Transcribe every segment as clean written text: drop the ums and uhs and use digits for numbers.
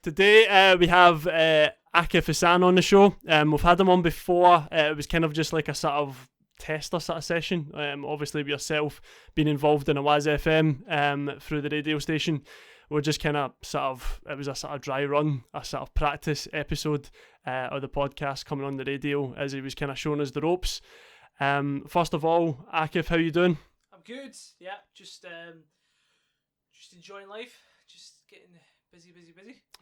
Today we have Akif Eshan on the show. We've had him on before. It was kind of just like a sort of tester sort of session. Obviously with yourself being involved in a Waz FM through the radio station. We're just kind of it was a sort of dry run, a sort of practice episode of the podcast coming on the radio as he was kind of showing us the ropes. First of all, Akif, how you doing? I'm good. Yeah, just enjoying life. Just getting busy.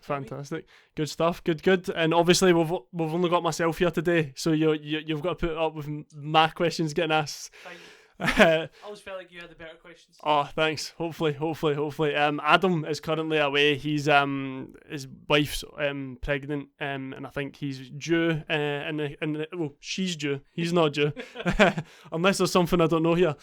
Fantastic, good stuff. Good. And obviously we've only got myself here today, so you've got to put up with my questions getting asked. Thank you. I always felt like you had the better questions. Oh, thanks. Hopefully. Adam is currently away. He's his wife's pregnant, and I think he's due. She's due. He's not due, unless there's something I don't know here.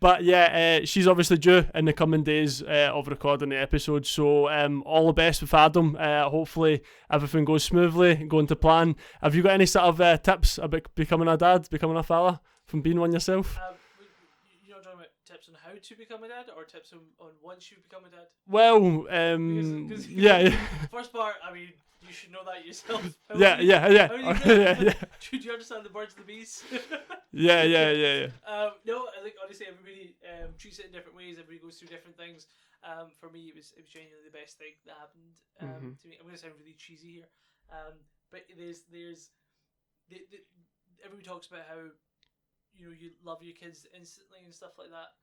But yeah, she's obviously due in the coming days of recording the episode. So all the best with Adam. Hopefully everything goes smoothly, going to plan. Have you got any sort of tips about becoming a dad, becoming a fella, from being one yourself? You're not talking about tips on how to become a dad, or tips on once you become a dad? Well, because yeah. First part, I mean, you should know that yourself. Yeah. Do you understand the birds and the bees? Yeah. No, I think honestly everybody treats it in different ways. Everybody goes through different things. For me, it was genuinely the best thing that happened to me. I'm going to sound really cheesy here, but there's everybody talks about how you love your kids instantly and stuff like that.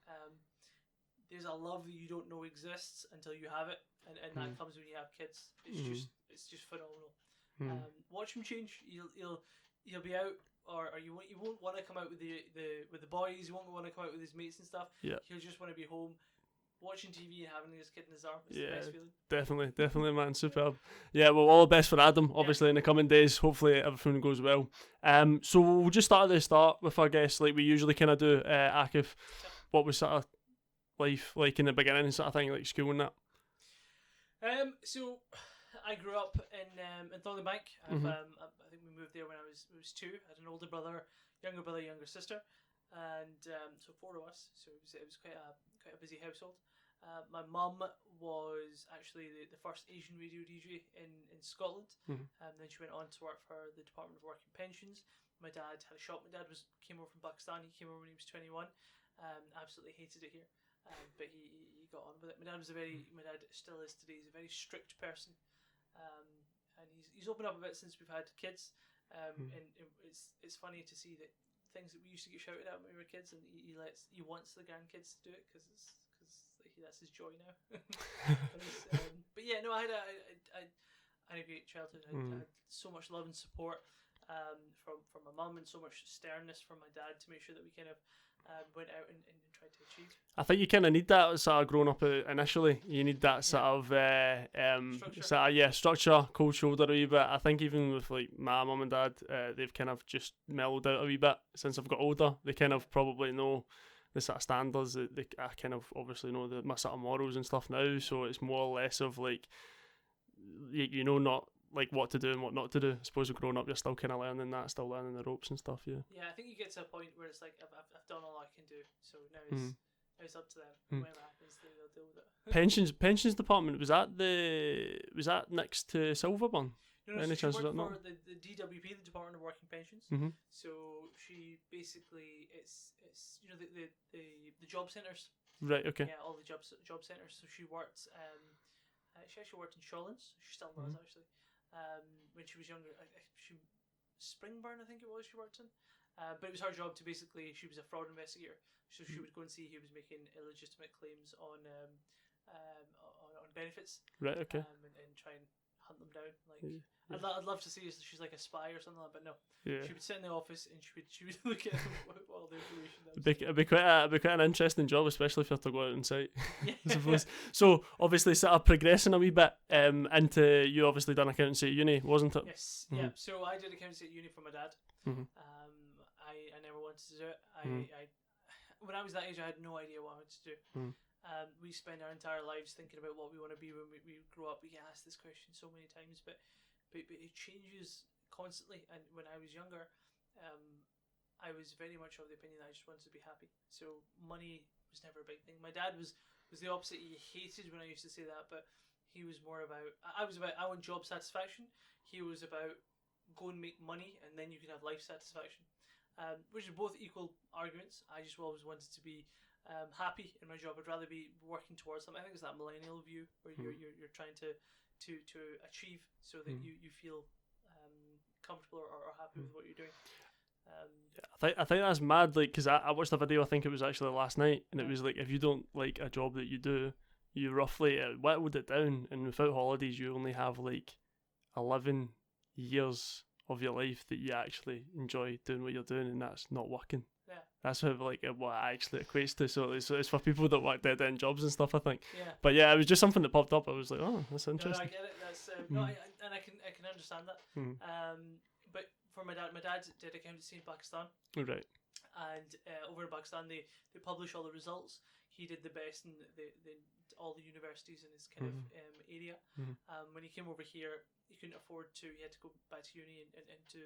There's a love that you don't know exists until you have it, and that comes when you have kids. It's just phenomenal. Watch him change. He'll be out, or you won't want to come out with the boys. You won't want to come out with his mates and stuff. Yeah. He'll just want to be home, watching TV and having his kid in his arm. It's the best feeling. Definitely, man, superb. Yeah, well, all the best for Adam. Obviously, in the coming days, hopefully everything goes well. So we'll just start at the start with our guests, like we usually kind of do. Akif, what was sort of life like in the beginning, sort of thing, like school and that? So I grew up in Thornleybank. I think we moved there when I was 2. I had an older brother, younger sister, and so 4 of us. So it was quite a busy household. My mum was actually the first Asian radio DJ in Scotland. Then she went on to work for the Department of Work and Pensions. My dad had a shop. My dad came over from Pakistan. He came over when he was 21. Absolutely hated it here. But he got on with it. My dad still is today. He's a very strict person, and he's opened up a bit since we've had kids. And it's funny to see that things that we used to get shouted at when we were kids, and he wants the grandkids to do it because that's his joy now. But yeah, no, I had a great childhood. I had so much love and support from my mum, and so much sternness from my dad to make sure that we kind of went out and tried to achieve. I think you kind of need that sort of growing up initially. You need that sort of structure, cold shoulder a wee bit. I think even with like my mum and dad, they've kind of just mellowed out a wee bit since I've got older. They kind of probably know the sort of standards that I kind of obviously know my sort of morals and stuff now. So it's more or less of like, not like what to do and what not to do. I suppose growing up, you're still kind of learning that, still learning the ropes and stuff. Yeah. Yeah, I think you get to a point where it's like I've done all I can do, so now it's up to them. Whatever happens, they'll deal with it. Pensions department, was that next to Silverburn? No, Any so chance she of that? worked for the DWP, the Department of Work and Pensions. So she basically it's the job centres. Right. Okay. Yeah, all the job centres. So she worked. She actually worked in Shawlands. She still does actually. When she was younger, Springburn, I think it was. She worked in. But it was her job to basically. She was a fraud investigator, so she would go and see who was making illegitimate claims on benefits. Right. Okay. And try and hunt them down. Like I'd love to see she's like a spy or something like that, but no. Yeah. She would sit in the office and she would look at all the information. It'd be quite an interesting job, especially if you have to go out on site. I suppose. So obviously, sort of progressing a wee bit into you obviously done accountancy at uni, wasn't it? Yes. Yeah. So I did accountancy at uni for my dad. I never wanted to do it. When I was that age, I had no idea what I wanted to do. We spend our entire lives thinking about what we want to be when we grow up. We get asked this question so many times, but it changes constantly. And when I was younger, I was very much of the opinion that I just wanted to be happy. So money was never a big thing. My dad was the opposite. He hated when I used to say that, but He was more about, I want job satisfaction. He was about go and make money and then you can have life satisfaction. Which are both equal arguments. I just always wanted to be happy in my job. I'd rather be working towards something. I think it's that millennial view where you're trying to achieve so that you feel comfortable or happy with what you're doing. I think that's mad. Like, because I watched a video. I think it was actually last night, and it was like if you don't like a job that you do, you roughly whittled it down, and without holidays, you only have like 11 years of your life that you actually enjoy doing what you're doing, and that's not working. Yeah. That's what what it actually equates to. So it's for people that work dead end jobs and stuff, I think. Yeah. But yeah, it was just something that popped up. I was like, oh, that's No, interesting. I get it. That's and I can understand that. But for my dad did accountancy in Pakistan. Right. And over in Pakistan, they publish all the results. He did the best in all the universities in his kind of area. When he came over here, he couldn't afford to. He had to go back to uni and do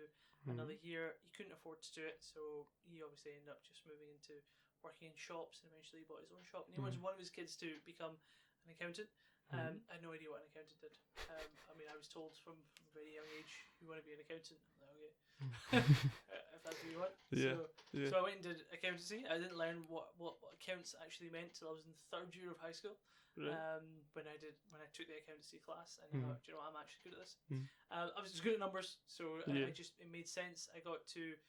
another year. He couldn't afford to do it, so he obviously ended up just moving into working in shops, and eventually he bought his own shop. And he wanted one of his kids to become an accountant. I had no idea what an accountant did. I mean, I was told from a very young age, you want to be an accountant. I'm like, okay. If that's what you want. So I went and did accountancy. I didn't learn what accounts actually meant till I was in third year of high school. Right. When I took the accountancy class, and I thought, do you know what, I'm actually good at this. I was just good at numbers, so it made sense. I got to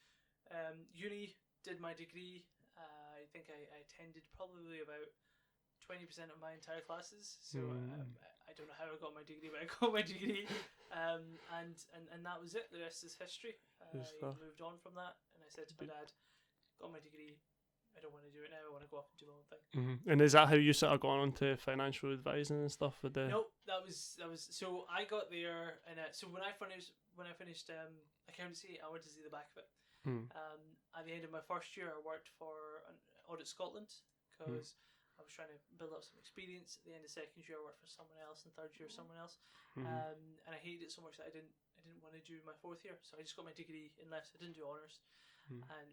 uni, did my degree. I think I attended probably about 20% of my entire classes. So I don't know how I got my degree, but I got my degree, and that was it. The rest is history. I moved on from that, and I said to my dad, "Got my degree. I don't want to do it now. I want to go off and do my own thing." And is that how you sort of gone on to financial advising and stuff with the? No, that was. So I got there, and so when I finished accountancy, I wanted to see the back of it. At the end of my first year, I worked for Audit Scotland because I was trying to build up some experience. At the end of second year, I worked for someone else, and third year, someone else. And I hated it so much that I didn't want to do my fourth year. So I just got my degree in less. I didn't do honours.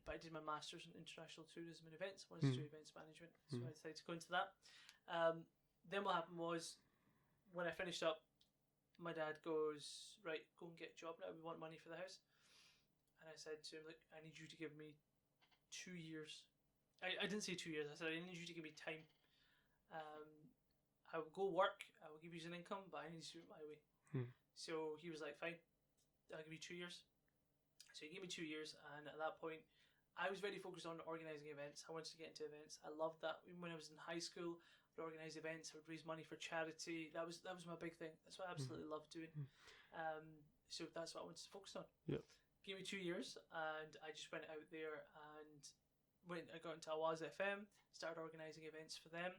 But I did my master's in international tourism and events. I wanted to do events management, so I decided to go into that. Then what happened was, when I finished up, my dad goes, "Right, go and get a job now. We want money for the house." And I said to him, "Look, I need you to give me 2 years." I didn't say 2 years. I said, "I need you to give me time. I will go work. I will give you an income, but I need to do it my way." So he was like, "Fine, I'll give you 2 years." So he gave me 2 years, and at that point, I was very focused on organising events. I wanted to get into events. I loved that. Even when I was in high school, I would organise events. I would raise money for charity. That was my big thing. That's what I absolutely loved doing. So that's what I wanted to focus on. Yep. Gave me 2 years, and I just went out there and I got into Awaz FM, started organising events for them.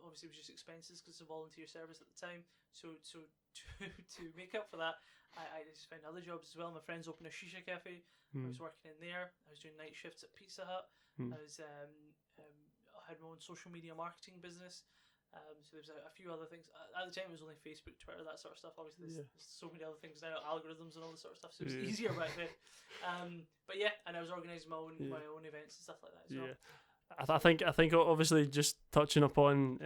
Obviously it was just expenses because it's a volunteer service at the time. So to make up for that, I just found other jobs as well. My friends opened a shisha cafe. I was working in there. I was doing night shifts at Pizza Hut. I was I had my own social media marketing business. So there's a few other things. At the time it was only Facebook, Twitter, that sort of stuff. Obviously there's so many other things now, algorithms and all this sort of stuff. So it was easier back then. But yeah, and I was organising my own events and stuff like that as well. I think obviously just touching upon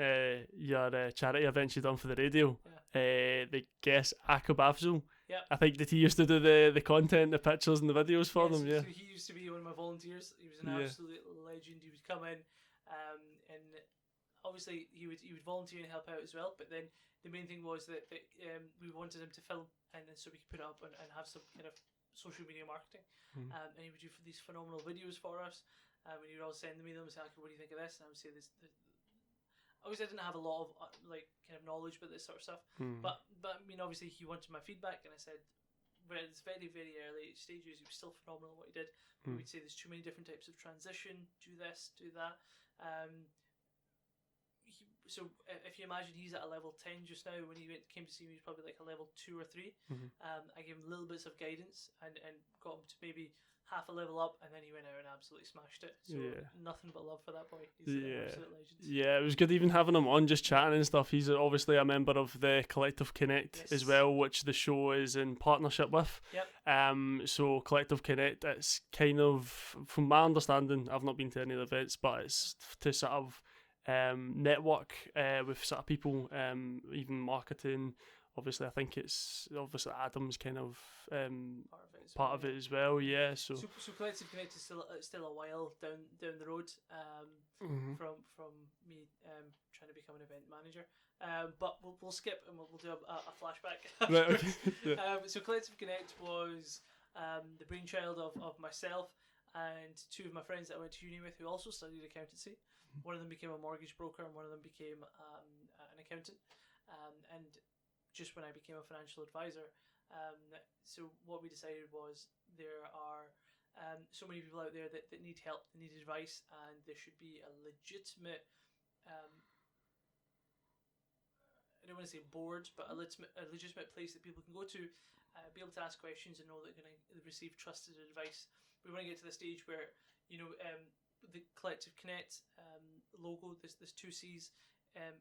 your charity events you've done for the radio, the guest Akif Eshan. Yeah. I think that he used to do the content, the pictures and the videos for them. So he used to be one of my volunteers. He was an absolute legend. He would come in, and obviously he would volunteer and help out as well. But then the main thing was that we wanted him to film, and then so we could put it up and have some kind of social media marketing. And he would do these phenomenal videos for us. When he would all send me them and say, "What do you think of this?" And I would say this. Obviously, I didn't have a lot of kind of knowledge about this sort of stuff, but I mean, obviously, he wanted my feedback, and I said, "But it's very, very early stages. It was still phenomenal what he did." But we'd say there's too many different types of transition. Do this, do that. So if you imagine he's at a level 10 just now, when he came to see me, he was probably like a level 2 or 3. I gave him little bits of guidance and got him to maybe half a level up, and then he went out and absolutely smashed it. So nothing but love for that boy. He's an absolute legend. Yeah, it was good even having him on, just chatting and stuff. He's obviously a member of the Collective Connect as well, which the show is in partnership with. Yep. So Collective Connect, it's kind of, from my understanding, I've not been to any of the events, but it's to sort of network with sort of people, even marketing. Obviously, I think it's obviously Adam's kind of part of it as well. Yeah. So Collective Connect is still a while down the road from me trying to become an event manager. But we'll skip and we'll do a flashback. Right, okay. Yeah. So Collective Connect was the brainchild of myself and two of my friends that I went to uni with who also studied accountancy. One of them became a mortgage broker and one of them became an accountant. And just when I became a financial advisor, so what we decided was there are so many people out there that need help, that need advice, and there should be a legitimate I don't want to say board, but a legitimate place that people can go to, be able to ask questions and know that they're going to receive trusted advice. We want to get to the stage where, the Collective Connect logo, this two C's,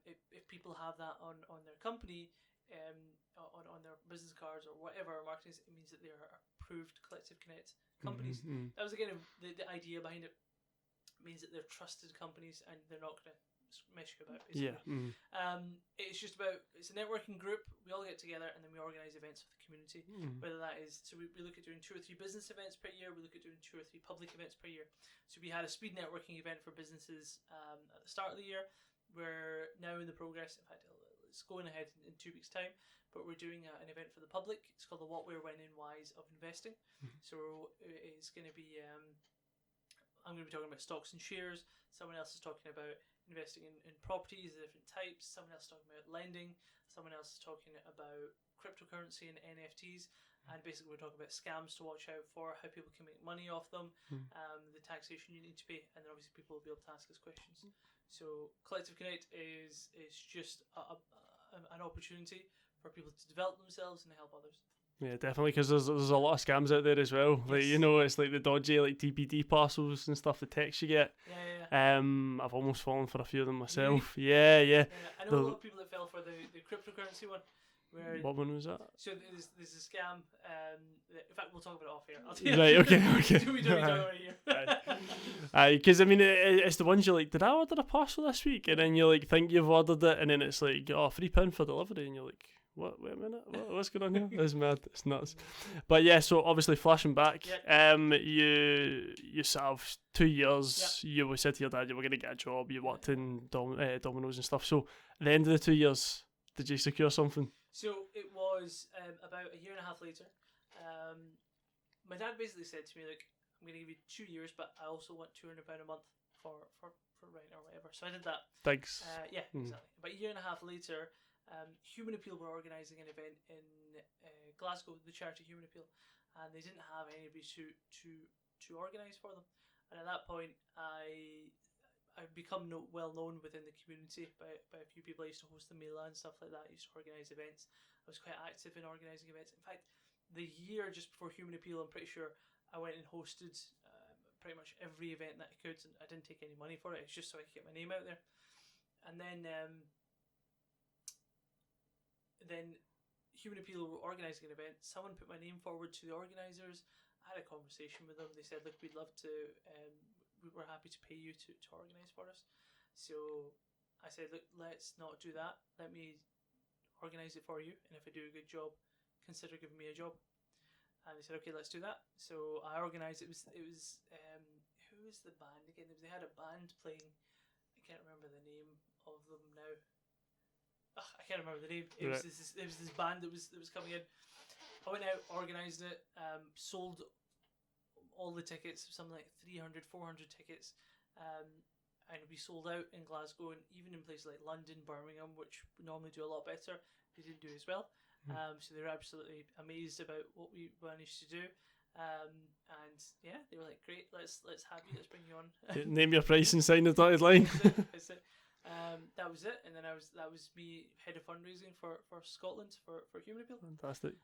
if people have that on their company, on their business cards or whatever marketing, it means that they are approved Collective Connect companies. That was again the idea behind it. It means that they're trusted companies and they're not going to mess you about, basically. Yeah. It's just about, it's a networking group. We all get together and then we organise events for the community. Whether that is, so we look at doing 2 or 3 business events per year. We look at doing 2 or 3 public events per year. So we had a speed networking event for businesses at the start of the year. We're now in the progress. In fact, it's going ahead in 2 weeks' time. But we're doing an event for the public. It's called the What, Where, When, and Whys of Investing. So it's going to be, I'm going to be talking about stocks and shares. Someone else is talking about investing in properties of different types. Someone else is talking about lending. Someone else is talking about cryptocurrency and NFTs. And basically we're talking about scams to watch out for, how people can make money off them, the taxation you need to pay, and then obviously people will be able to ask us questions. So Collective Connect is just an opportunity for people to develop themselves and help others. Yeah, definitely, because there's a lot of scams out there as well. Like, it's like the dodgy like TPD parcels and stuff, the text you get. Yeah. I've almost fallen for a few of them myself. Yeah. I know a lot of people that fell for the cryptocurrency one. What one was that? So there's a scam. In fact, we'll talk about it off here. I'll tell you. Right, okay. We don't talk about it here. Because I mean, it's the ones you're like, did I order a parcel this week? And then you like think you've ordered it, and then it's like, £3 for delivery, and you're like, what? Wait a minute, what's going on here? It's mad, it's nuts. But yeah, so obviously flashing back, you sort of 2 years. You said to your dad you were going to get a job. You worked in Domino's and stuff. So at the end of the 2 years, did you secure something? So it was about a year and a half later. My dad basically said to me, "Look, I'm going to give you 2 years, but I also want £200 a month for rent or whatever." So I did that. Thanks. Exactly. About a year and a half later, Human Appeal were organising an event in Glasgow, the charity Human Appeal, and they didn't have anybody to organise for them. And at that point, I've become well known within the community by a few people. I used to host the Mela and stuff like that. I used to organise events. I was quite active in organising events. In fact, the year just before Human Appeal, I'm pretty sure I went and hosted pretty much every event that I could, and I didn't take any money for it. It's just so I could get my name out there. And then Human Appeal were organising an event. Someone put my name forward to the organisers. I had a conversation with them. They said, "Look, we'd love to. We're happy to pay you to organise for us." So I said, "Look, let's not do that. Let me organise it for you, and if I do a good job, consider giving me a job." And they said, "Okay, let's do that." So I organised. It was who was the band again? They had a band playing. I can't remember the name of them now. I can't remember the name. It was this band that was coming in. I went out, organised it, sold all the tickets, something like 300, 400 tickets, and we sold out in Glasgow, and even in places like London, Birmingham, which normally do a lot better, they didn't do as well. So they were absolutely amazed about what we managed to do. And yeah, they were like, "Great, let's have you, let's bring you on." Name your price and sign the dotted line. That's it. That was it, and then that was me head of fundraising for Scotland for Human Appeal. Fantastic.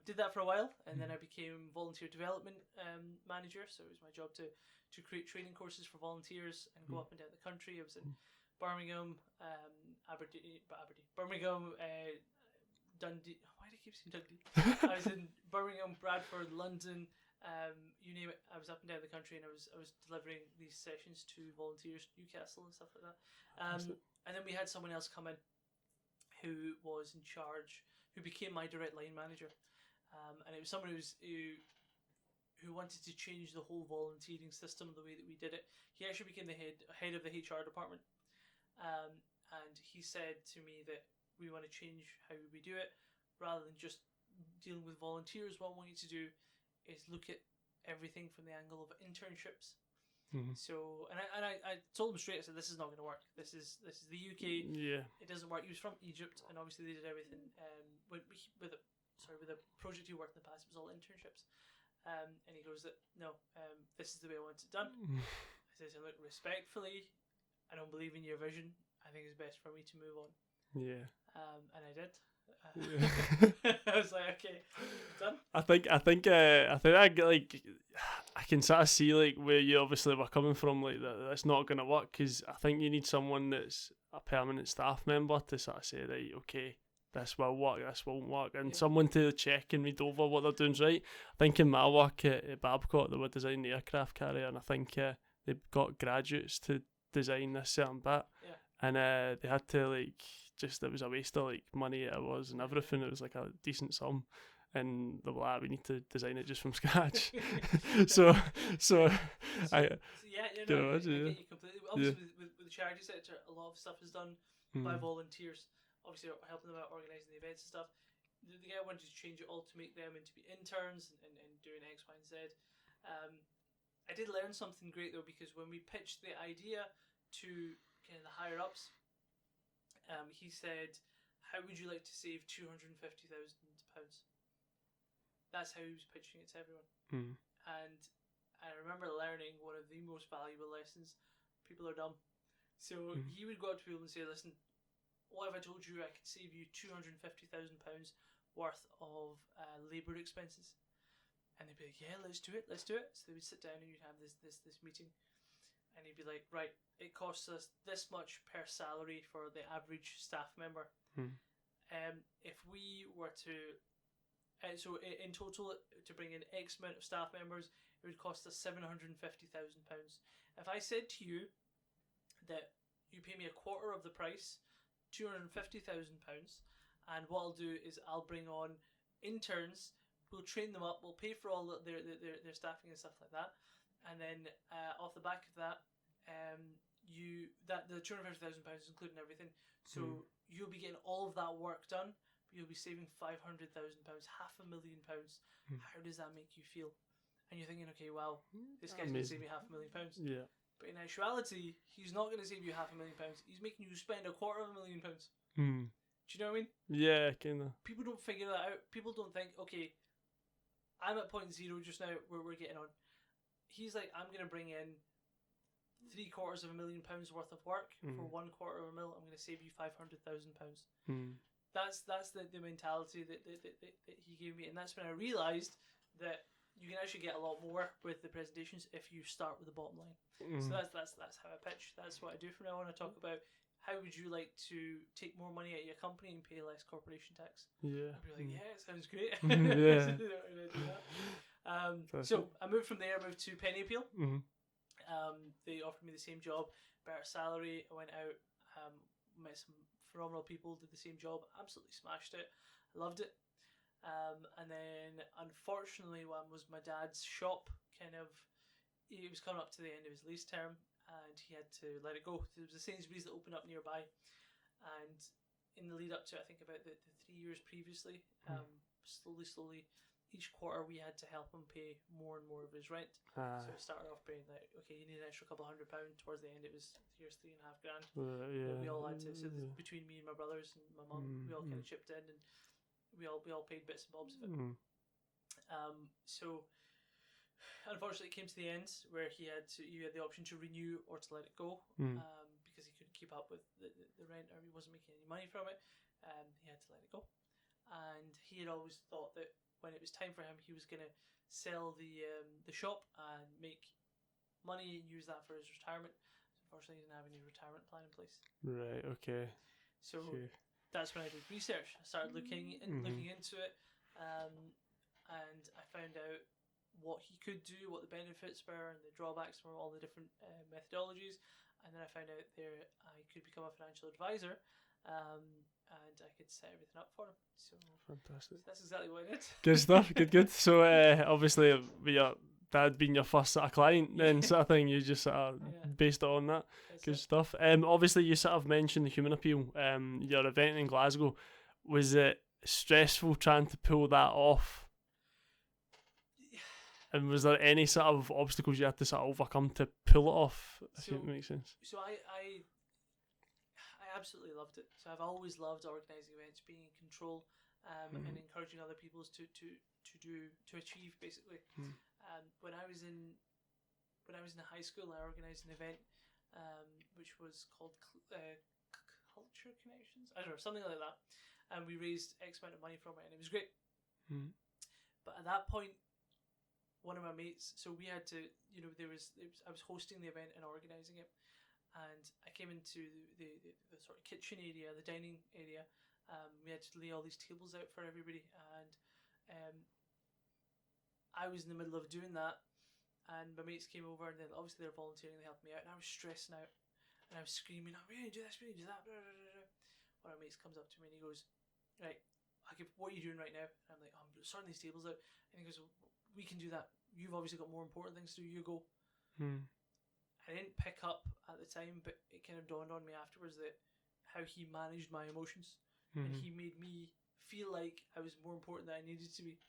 Did that for a while, and then I became volunteer development manager. So it was my job to create training courses for volunteers and go up and down the country. I was in Birmingham, Birmingham, Dundee. Why do I keep saying Dundee? I was in Birmingham, Bradford, London, You name it. I was up and down the country, and I was delivering these sessions to volunteers, Newcastle and stuff like that. And then we had someone else come in who was in charge, who became my direct line manager, and it was someone who wanted to change the whole volunteering system, the way that we did it. He actually became the head of the HR department, and he said to me that we want to change how we do it, rather than just dealing with volunteers. What I want you to do is look at everything from the angle of internships. So, and I told him straight. I said, "This is not going to work. This is the UK. Yeah, it doesn't work." He was from Egypt, and obviously they did everything. With a project he worked in the past, it was all internships. And he goes, "No, this is the way I want it done." I said, "Look, respectfully, I don't believe in your vision. I think it's best for me to move on." Yeah. And I did. Yeah. I was like, "Okay, done." I think I get, like, I can sort of see like where you obviously were coming from, like that's not going to work, because I think you need someone that's a permanent staff member to sort of say, right, okay, this will work, this won't work, and someone to check and read over what they're doing's right. I think in my work at Babcock, they were designing the aircraft carrier, and I think they got graduates to design this certain bit, and they had to, like, just, it was a waste of like money, it was, and everything. It was like a decent sum, and they were like, we need to design it just from scratch. so I get you completely. Obviously, with the charity sector, a lot of stuff is done by volunteers. Obviously, helping them out, organising the events and stuff. The guy wanted to change it all to make them into be interns and doing X, Y, and Z. I did learn something great though, because when we pitched the idea to kind of the higher ups, he said, "How would you like to save £250,000?" That's how he was pitching it to everyone. And I remember learning one of the most valuable lessons: people are dumb. So he would go up to people and say, "Listen, what if I told you I could save you £250,000 worth of labour expenses?" And they'd be like, "Yeah, let's do it. So they would sit down and you'd have this meeting, and he'd be like, "Right, it costs us this much per salary for the average staff member. If we were to, so in total, to bring in X amount of staff members, it would cost us £750,000. If I said to you that you pay me a quarter of the price, £250,000, and what I'll do is I'll bring on interns, we'll train them up, we'll pay for all their staffing and stuff like that, and then off the back of that, the £250,000 is including everything, so you'll be getting all of that work done, but you'll be saving £500,000, £500,000. How does that make you feel?" And you're thinking, okay, wow, this guy's going to save me £500,000. Yeah. But in actuality, he's not going to save you £500,000. He's making you spend £250,000. Do you know what I mean? Yeah, kind of. People don't figure that out. People don't think, okay, I'm at point zero just now where we're getting on. He's like, I'm going to bring in £750,000 worth of work for £250,000. I'm going to save you £500,000. That's the mentality that he gave me, and that's when I realised that you can actually get a lot more with the presentations if you start with the bottom line. So that's how I pitch. That's what I do from now on. I talk about how would you like to take more money out of your company and pay less corporation tax. Yeah. And you're like, yeah, it sounds great. Yeah. So I moved from there. I moved to Penny Appeal. They offered me the same job, better salary. I went out, met some phenomenal people, did the same job, absolutely smashed it. I loved it. And then, unfortunately, one was my dad's shop. He was coming up to the end of his lease term, and he had to let it go. There was a Sainsbury's that opened up nearby, and in the lead up to, I think, about the 3 years previously, slowly, each quarter we had to help him pay more and more of his rent. So it started off being like, okay, you need an extra couple £100. Towards the end, it was here's £3,500. We all had to. So between me and my brothers and my mum, we all kind of chipped in, and we all paid bits and bobs of it. So unfortunately, it came to the end where you had the option to renew or to let it go, because he couldn't keep up with the rent, or he wasn't making any money from it. He had to let it go, and he had always thought that when it was time for him, he was going to sell the shop and make money and use that for his retirement. Unfortunately, he didn't have any retirement plan in place. Right. Okay. So that's when I did research. I started looking into it, and I found out what he could do, what the benefits were, and the drawbacks from all the different methodologies. And then I found out there I could become a financial advisor, and I could set everything up for him. So Fantastic. that's exactly what I did. Good stuff. Good. So obviously, with your dad being your first sort of client, then sort of thing, you just sort of based it on that. That's Good it. stuff. Obviously, you sort of mentioned the human appeal. Your event in Glasgow, was it stressful trying to pull that off? And was there any sort of obstacles you had to sort of overcome to pull it off? If it makes sense. So I absolutely loved it. So I've always loved organising events, being in control, and encouraging other people to achieve basically. When I was in high school, I organised an event which was called Culture Connections. I don't know, something like that. And we raised X amount of money from it, and it was great. But at that point, one of my mates, so we had to, I was hosting the event and organising it, and I came into the sort of kitchen area, the dining area. We had to lay all these tables out for everybody, and I was in the middle of doing that, and my mates came over, and then obviously they're volunteering, they helped me out, and I was stressing out, and I was screaming, "Oh, we need to do this, we need to do that." Blah, blah, blah. One of my mates comes up to me and he goes, "Right, Akif, what are you doing right now?" And I'm like, "I'm sorting these tables out," and he goes, "Well, we can do that. You've obviously got more important things to do. You go." I didn't pick up at the time, but it kind of dawned on me afterwards that how he managed my emotions, and he made me feel like I was more important than I needed to be.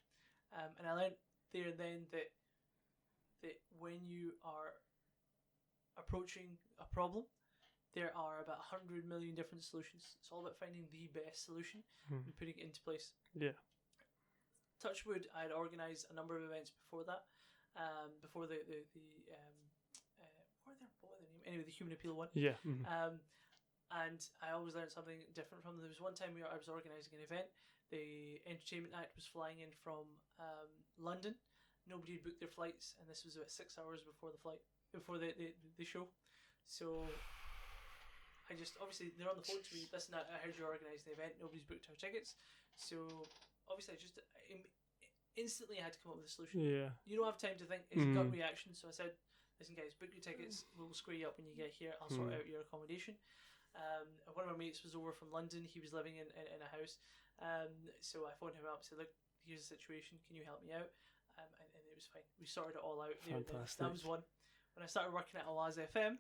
And I learned there and then that when you are approaching a problem, there are about 100 million different solutions. It's all about finding the best solution and putting it into place. Yeah. Touchwood, I had organised a number of events before that, before the anyway, the human appeal one. Yeah. And I always learned something different from them. There was one time I was organising an event. The entertainment act was flying in from London. Nobody had booked their flights, and this was about 6 hours before the show. So I just, obviously they're on the phone to me. Listen, I heard you're organising the event. Nobody's booked our tickets. So obviously I just instantly had to come up with a solution. Yeah. You don't have time to think. It's a gut reaction. So I said, "Listen, guys, book your tickets. We'll square you up when you get here. I'll sort out your accommodation." One of my mates was over from London. He was living in a house. So I phoned him up and said, "Look, here's the situation. Can you help me out?" And it was fine. We sorted it all out. Fantastic. That was one. When I started working at Oaz FM,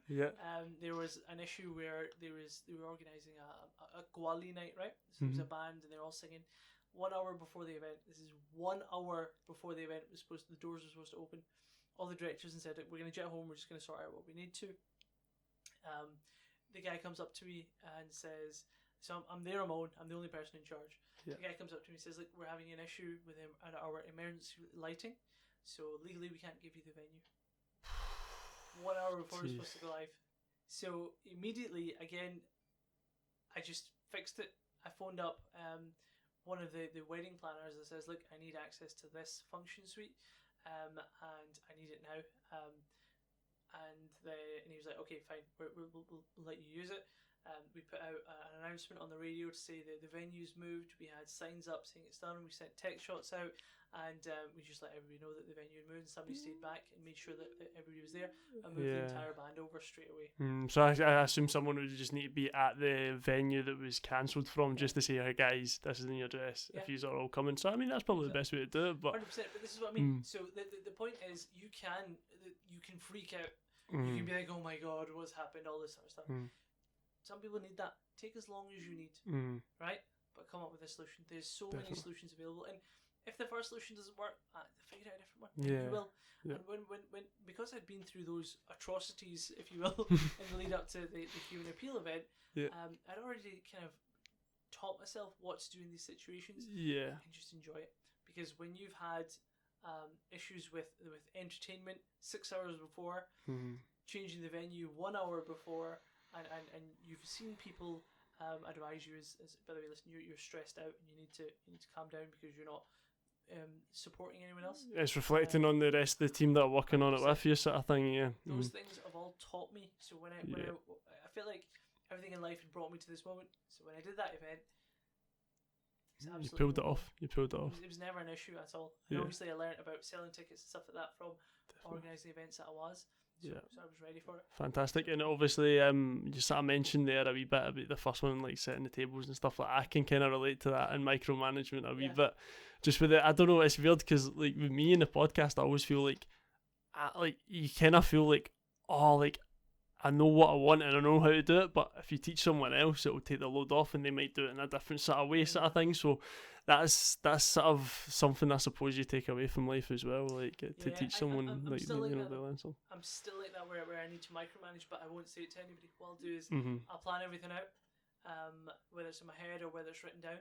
there was an issue where they were organising a Gwali night, right? So there was a band and they were all singing. 1 hour before the event, this is 1 hour before the event was the doors were supposed to open. All the directors and said, "We're going to jet home. We're just going to sort out what we need to." The guy comes up to me and says, so I'm there alone. I'm the only person in charge. Yeah. The guy comes up to me and says, "Look, we're having an issue with our emergency lighting, so legally we can't give you the venue." 1 hour before we're supposed to go live. So immediately, again, I just fixed it. I phoned up one of the wedding planners that says, "Look, I need access to this function suite, and I need it now." And he was like, "Okay, fine, we'll let you use it." We put out an announcement on the radio to say that the venue's moved. We had signs up saying it's done. We sent text shots out, and we just let everybody know that the venue had moved. And somebody stayed back and made sure that everybody was there and moved the entire band over straight away. So I assume someone would just need to be at the venue that was cancelled from just to say, "Hey guys, this isn't your address. If you are all coming." So I mean, that's probably the best way to do it. But 100%. But this is what I mean. So the point is, you can freak out. You can be like, "Oh my God, what's happened?" All this sort of stuff. Some people need that. Take as long as you need, right? But come up with a solution. There's so many solutions available, and if the first solution doesn't work, figure out a different one. Yeah. You will. Yeah. And when because I'd been through those atrocities, if you will, in the lead up to the human appeal event, I'd already kind of taught myself what to do in these situations. Yeah. And just enjoy it, because when you've had issues with entertainment 6 hours before, changing the venue 1 hour before. And you've seen people advise you as by the way, listen, you're stressed out and you need to calm down because you're not supporting anyone else. It's reflecting on the rest of the team that are working on it with you, sort of thing. Yeah. Those things have all taught me. So when I feel like everything in life had brought me to this moment. So when I did that event, It's You pulled it off. You pulled it off. It was never an issue at all. And Yeah. obviously, I learned about selling tickets and stuff like that from organising events that I was. So, Yeah. so I was ready for it. Fantastic. And obviously, you sort of mentioned there a wee bit about the first one, like setting the tables and stuff like that. I can kind of relate to that and micromanagement a wee bit. Just with it, I don't know, it's weird because like with me in the podcast, I always feel like you kind of feel like, oh, like I know what I want and I know how to do it, but if you teach someone else, it will take the load off and they might do it in a different sort of way, sort of thing. So that's sort of something I suppose you take away from life as well, like to teach someone I'm like still you know like they learn something. I'm still like that where I need to micromanage, but I won't say it to anybody. What I'll do is I'll plan everything out, whether it's in my head or whether it's written down,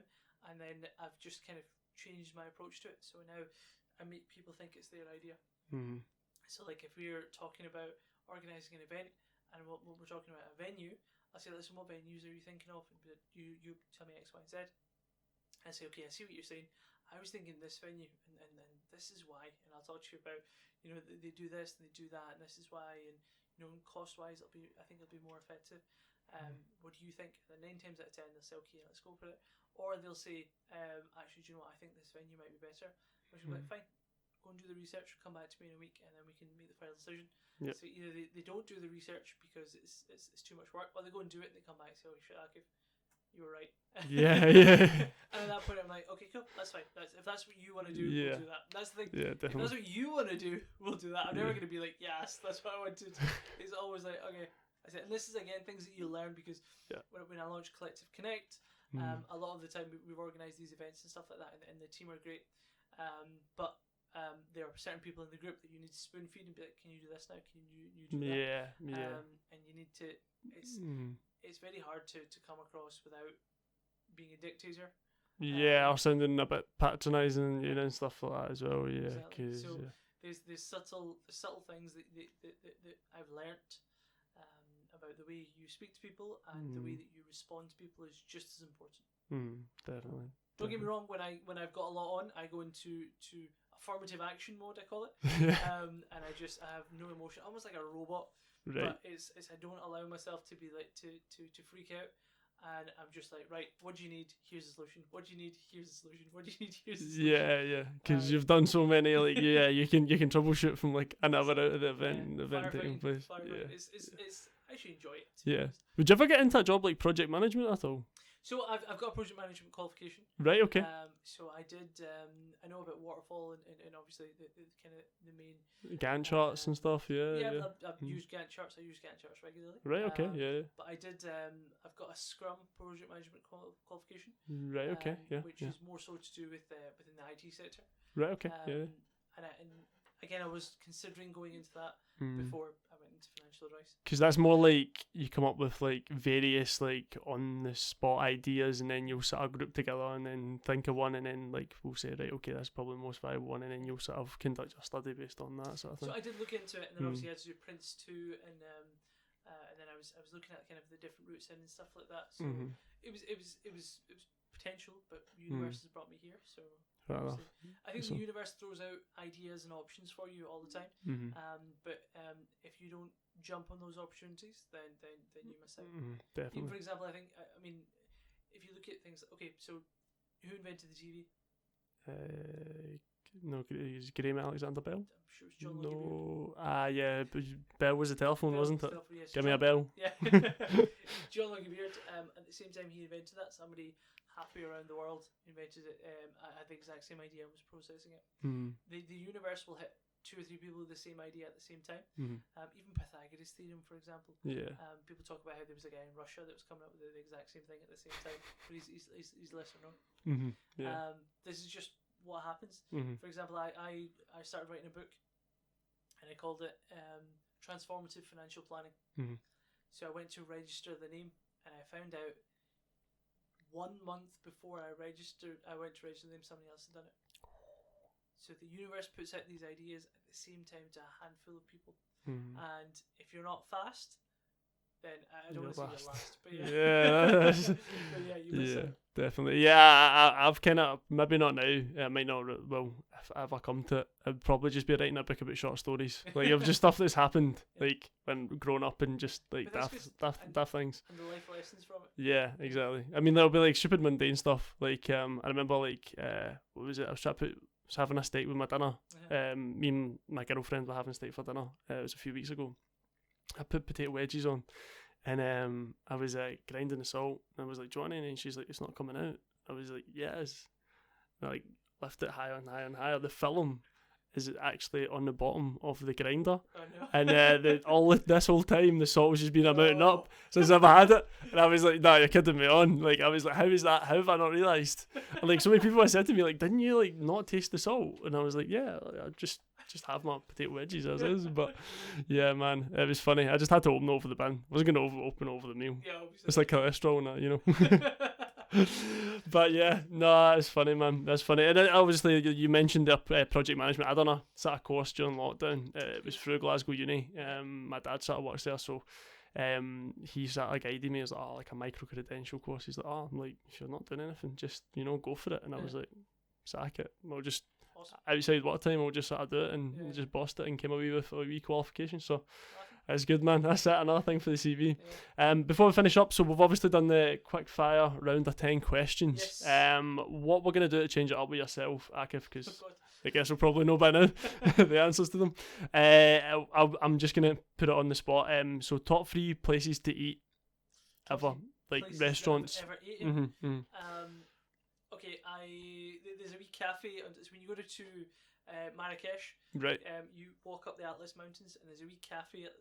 and then I've just kind of changed my approach to it. So now I make people think it's their idea. So like if we're talking about organising an event and what we're talking about a venue, I'll say, listen, what venues are you thinking of? And you tell me X, Y, and Z. I say, okay, I see what you're saying. I was thinking this venue, and this is why. And I'll talk to you about, you know, they do this and they do that, and this is why. And you know, cost-wise, I think it'll be more effective. What do you think? And 9 times out of 10, they'll say, okay, let's go for it. Or they'll say, actually, do you know what? I think this venue might be better. Which will be like, fine, go and do the research. Come back to me in a week, and then we can make the final decision. Yep. So either they don't do the research because it's too much work, or they go and do it and they come back and say, oh shit, Akif, you were right. Yeah. And at that point, I'm like, okay, cool, that's fine. If that's what you want to do, we'll do that. That's the thing. Yeah, if that's what you want to do, we'll do that. I'm never going to be like, yes, that's what I wanted. It's always like, okay. I said, and this is again things that you learn because when I launched Collective Connect, a lot of the time we've organised these events and stuff like that, and the team are great. But there are certain people in the group that you need to spoon feed and be like, can you do this now? Can you do that? Yeah. And you need to. It's very hard to come across without being a dictator. Yeah, or sounding a bit patronising, you know, and stuff like that as well. Yeah, exactly. So there's subtle things that I've learnt about the way you speak to people and the way that you respond to people is just as important. Definitely. Don't get me wrong. When I've got a lot on, I go into affirmative action mode, I call it. And I have no emotion, almost like a robot. Right. But it's I don't allow myself to be like to freak out. And I'm just like, right, what do you need? Here's the solution. What do you need? Here's the solution. What do you need? Here's the solution. Yeah, because you've done so many, like, you can troubleshoot from like an hour out of the event taking place. It's I actually enjoy it. Yeah. Would you ever get into a job like project management at all? So I've got a project management qualification. Right. Okay. So I did. I know about waterfall and obviously the kind of the main Gantt charts and stuff. Yeah. I've used Gantt charts. I use Gantt charts regularly. Right. Okay. Yeah. But I did. I've got a Scrum project management qualification. Right. Okay. Which is more so to do with within the IT sector. Right. Okay. And again, I was considering going into that before I went into financial advice. Because that's more like you come up with like various like on the spot ideas, and then you'll sort of group together and then think of one, and then like we'll say, right, okay, that's probably the most viable one, and then you'll sort of conduct your study based on that sort of thing. So I did look into it, and then obviously I had to do Prince 2, and then I was looking at kind of the different routes in and stuff like that. So it was potential, but universities brought me here, so. I think the universe throws out ideas and options for you all the time. But if you don't jump on those opportunities, then you miss out. Definitely. Even, for example, I mean, if you look at things, okay, so who invented the TV? No, it was Graham Alexander Bell. I'm sure it's John Logie. Yeah, but Bell was the telephone, wasn't it? Yes, Give me a bell. Yeah. John Logie Beard. At the same time he invented that, somebody halfway around the world invented it. I had the exact same idea and was processing it. The universe will hit 2 or 3 people with the same idea at the same time. Even Pythagoras' theorem, for example. People talk about how there was a guy in Russia that was coming up with the exact same thing at the same time, but he's lesser known. This is just what happens. For example, I started writing a book, and I called it Transformative Financial Planning. So I went to register the name, and I found out 1 month before I went to register the name, somebody else had done it. So the universe puts out these ideas at the same time to a handful of people. And if you're not fast, then I don't want to say you're last. But yeah, Yeah, but yeah, you miss yeah, it. definitely. Yeah, I've kind of, maybe not now. It might not. Well, if I ever come to it, I'd probably just be writing a book about short stories, like of just stuff that's happened, like when growing up and just like But that's daft things. And the life lessons from it. Yeah, exactly. I mean, there'll be like stupid mundane stuff. Like I remember like what was it? I was having a steak with my dinner. Me and my girlfriend were having steak for dinner. It was a few weeks ago. I put potato wedges on, and I was grinding the salt, and I was like, "Do you want any?" And she's like, "It's not coming out." I was like, "Yeah, it is." And I like lift it higher and higher and higher. The film is actually on the bottom of the grinder, Oh no. and this whole time the salt was just been mounting up since I've had it. And I was like, "Nah, you're kidding me on." Like I was like, "How is that? How have I not realised?" And like so many people have said to me, like, "Didn't you like not taste the salt?" And I was like, "Yeah, I just have my potato wedges as is." But yeah, man, it was funny. I just had to open it over the bin. I wasn't gonna open it over the meal. Yeah, obviously. It's like cholesterol and that, you know. But yeah, no, it's funny, man. That's funny. And then obviously, you mentioned the project management. I done a sort of course during lockdown. It was through Glasgow Uni. My dad sort of works there, so he sort of guided me as like a micro credential course. He's like, I'm like, if you're not doing anything, just go for it. And I was like, sack it. We'll just outside work time, we'll just sort of do it, and just bossed it and came away with a wee qualification. So. That's good, man. That's it. Another thing for the CV. Yeah. Before we finish up, so we've obviously done the quick fire round of 10 questions. Yes. What we're gonna do to change it up with yourself, Akif, because I guess we'll probably know by now the answers to them. I'm just gonna put it on the spot. So top 3 places to eat ever, like restaurants. Ever eaten. Mm-hmm. Okay, there's a wee cafe. It's when you go to Marrakesh. Right. You walk up the Atlas Mountains, and there's a wee cafe at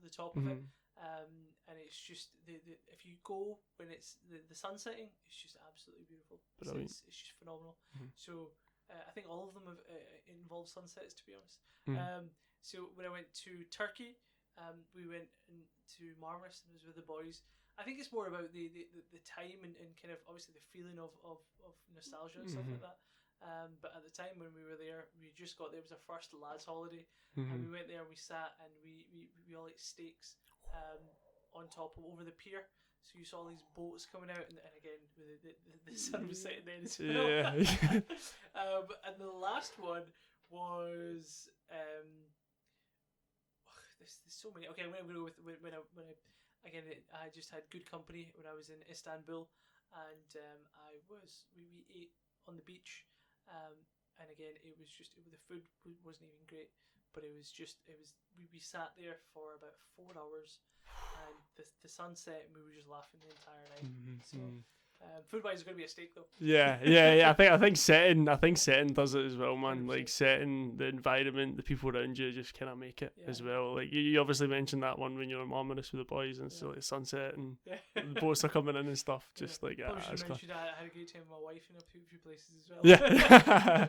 the top of it. And it's just if you go when it's the sun setting, it's just absolutely beautiful. It's just phenomenal. So I think all of them have involved sunsets, to be honest. So when I went to Turkey, we went to Marmaris and it was with the boys. I think it's more about the time and kind of obviously the feeling of nostalgia and stuff like that. But at the time when we were there, we just got there. It was our first lads' holiday, and we went there and we sat and we all ate steaks on top of over the pier. So you saw all these boats coming out, and again the sun was setting then as well. Yeah. And the last one was there's so many. Okay, I'm gonna go with when I just had good company when I was in Istanbul, and we ate on the beach. And again, the food wasn't even great, but we sat there for about 4 hours, and the sunset, and we were just laughing the entire night. So food wise, it's going to be a steak though. Yeah. I think setting does it as well, man. 100%. Like setting the environment, the people around you just kind of make it as well. Like you obviously mentioned that one when you were in Marmaris with the boys, and so like sunset and the boats are coming in and stuff. Just like I had a great time with my wife in a few places as well. Yeah.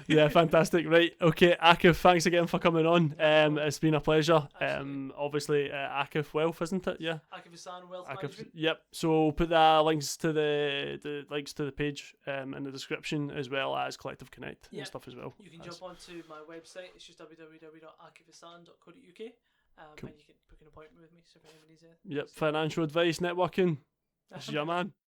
Yeah, fantastic. Right, okay, Akif, thanks again for coming on. It's been a pleasure. Obviously Akif Wealth, isn't it? Yeah. Akif Eshan Wealth Management. Yep. So we'll put the links to the links to the page in the description, as well as Collective Connect and stuff as well. You can jump onto my website. It's just www.akifeshan.co.uk. Cool. And you can book an appointment with me. So if anyone needs it. Yep. Financial advice, networking. This is your man.